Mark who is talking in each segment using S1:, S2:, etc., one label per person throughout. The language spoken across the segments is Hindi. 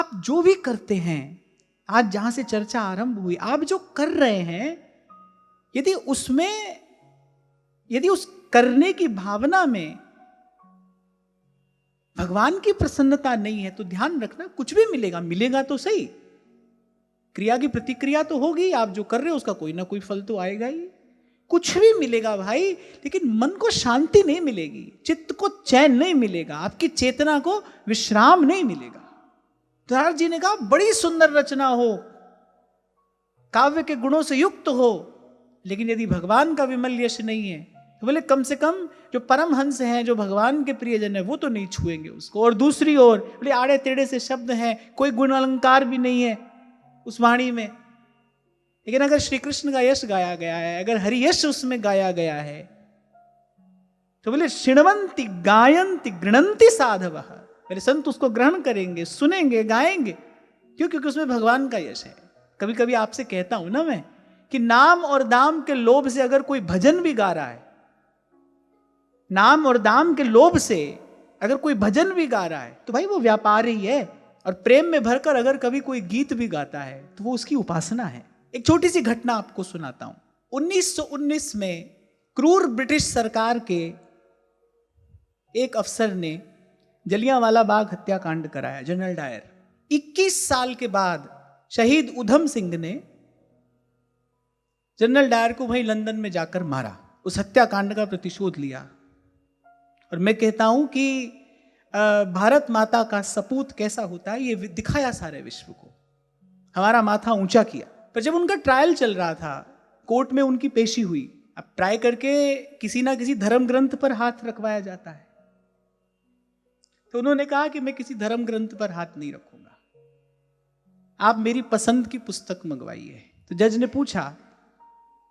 S1: आप जो भी करते हैं, आज जहां से चर्चा आरंभ हुई, आप जो कर रहे हैं, यदि उस करने की भावना में भगवान की प्रसन्नता नहीं है, तो ध्यान रखना कुछ भी मिलेगा तो सही, क्रिया की प्रतिक्रिया तो होगी, आप जो कर रहे हो उसका कोई ना कोई फल तो आएगा ही। कुछ भी मिलेगा भाई, लेकिन मन को शांति नहीं मिलेगी, चित्त को चैन नहीं मिलेगा, आपकी चेतना को विश्राम नहीं मिलेगा। तुरार जी ने कहा बड़ी सुंदर रचना हो, काव्य के गुणों से युक्त हो, लेकिन यदि भगवान का विमल यश नहीं है तो बोले कम से कम जो परम हंस हैं, जो भगवान के प्रियजन है, वो तो नहीं छुएंगे उसको। और दूसरी ओर बोले आड़े टेढ़े से शब्द हैं, कोई गुण अलंकार भी नहीं है उस वाणी में, लेकिन अगर श्री कृष्ण का यश गाया गया है, अगर हरि यश उसमें गाया गया है, तो बोले शृण्वन्ति गायन्ति गृणन्ति साधवः, मेरे संत उसको ग्रहण करेंगे, सुनेंगे, गाएंगे। क्यों? क्योंकि उसमें भगवान का यश है। कभी कभी आपसे कहता हूं ना मैं कि नाम और दाम के लोभ से अगर कोई भजन भी गा रहा है, नाम और दाम के लोभ से अगर कोई भजन भी गा रहा है, तो भाई वो व्यापार ही है। और प्रेम में भरकर अगर कभी कोई गीत भी गाता है, तो वो उसकी उपासना है। एक छोटी सी घटना आपको सुनाता हूं। 1919 में क्रूर ब्रिटिश सरकार के एक अफसर ने जलियांवाला बाग हत्याकांड कराया, जनरल डायर। 21 साल के बाद शहीद उधम सिंह ने जनरल डायर को वहीं लंदन में जाकर मारा, उस हत्याकांड का प्रतिशोध लिया। और मैं कहता हूं कि भारत माता का सपूत कैसा होता है, ये दिखाया सारे विश्व को, हमारा माथा ऊंचा किया। पर जब उनका ट्रायल चल रहा था, कोर्ट में उनकी पेशी हुई, अब ट्राई करके किसी ना किसी धर्म ग्रंथ पर हाथ रखवाया जाता है, तो उन्होंने कहा कि मैं किसी धर्म ग्रंथ पर हाथ नहीं रखूंगा, आप मेरी पसंद की पुस्तक मंगवाइए। तो जज ने पूछा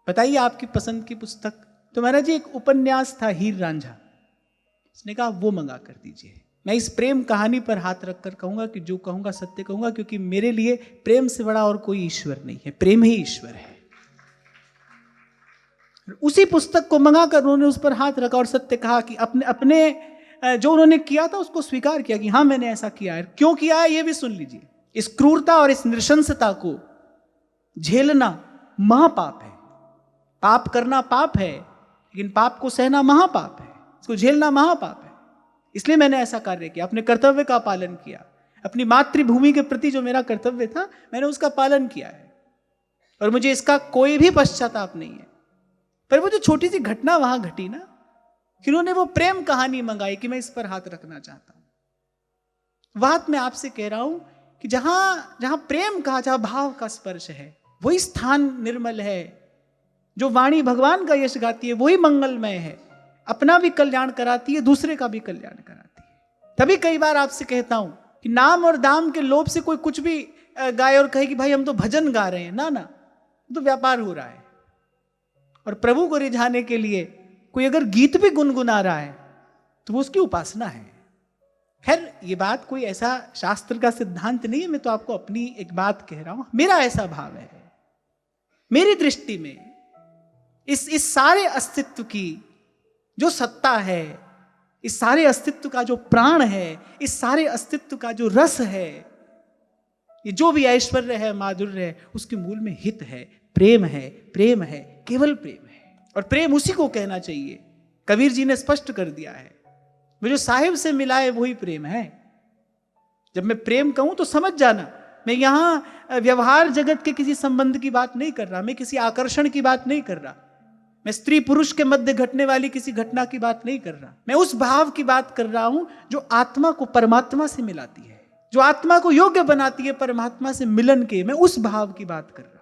S1: बताइए आपकी पसंद की पुस्तक। तो महाराज जी एक उपन्यास था हीर रांझा, उसने कहा वो मंगा कर दीजिए। मैं इस प्रेम कहानी पर हाथ रखकर कहूंगा कि जो कहूंगा सत्य कहूंगा, क्योंकि मेरे लिए प्रेम से बड़ा और कोई ईश्वर नहीं है, प्रेम ही ईश्वर है। उसी पुस्तक को मंगाकर उन्होंने उस पर हाथ रखा और सत्य कहा कि अपने जो उन्होंने किया था उसको स्वीकार किया कि हाँ मैंने ऐसा किया है। क्यों किया है ये भी सुन लीजिए। इस क्रूरता और इस नृशंसता को झेलना महापाप है। पाप करना पाप है, लेकिन पाप को सहना महापाप है, इसको झेलना महापाप है। इसलिए मैंने ऐसा कार्य किया, अपने कर्तव्य का पालन किया, अपनी मातृभूमि के प्रति जो मेरा कर्तव्य था मैंने उसका पालन किया है, और मुझे इसका कोई भी पश्चाताप नहीं है। पर वो जो छोटी सी घटना वहां घटी ना, कि उन्होंने वो प्रेम कहानी मंगाई कि मैं इस पर हाथ रखना चाहता हूं। बात मैं आपसे कह रहा हूं कि जहां प्रेम का, जहां भाव का स्पर्श है, वही स्थान निर्मल है। जो वाणी भगवान का यश गाती है वही मंगलमय है, अपना भी कल्याण कराती है, दूसरे का भी कल्याण कराती है। तभी कई बार आपसे कहता हूं कि नाम और दाम के लोभ से कोई कुछ भी गाए और कहे कि भाई हम तो भजन गा रहे हैं, ना तो व्यापार हो रहा है। और प्रभु को रिझाने के लिए कोई अगर गीत भी गुनगुना रहा है तो वो उसकी उपासना है। खैर ये बात कोई ऐसा शास्त्र का सिद्धांत नहीं है, मैं तो आपको अपनी एक बात कह रहा हूं, मेरा ऐसा भाव है। मेरी दृष्टि में इस सारे अस्तित्व की जो सत्ता है, इस सारे अस्तित्व का जो प्राण है, इस सारे अस्तित्व का जो रस है, ये जो भी ऐश्वर्य है, माधुर्य है, उसके मूल में हित है, प्रेम है, प्रेम है, केवल प्रेम है। और प्रेम उसी को कहना चाहिए। कबीर जी ने स्पष्ट कर दिया है, वो जो साहिब से मिला है वही प्रेम है। जब मैं प्रेम कहूं तो समझ जाना, मैं यहां व्यवहार जगत के किसी संबंध की बात नहीं कर रहा, मैं किसी आकर्षण की बात नहीं कर रहा, मैं स्त्री पुरुष के मध्य घटने वाली किसी घटना की बात नहीं कर रहा। मैं उस भाव की बात कर रहा हूं जो आत्मा को परमात्मा से मिलाती है, जो आत्मा को योग्य बनाती है परमात्मा से मिलन के। मैं उस भाव की बात कर रहा हूं।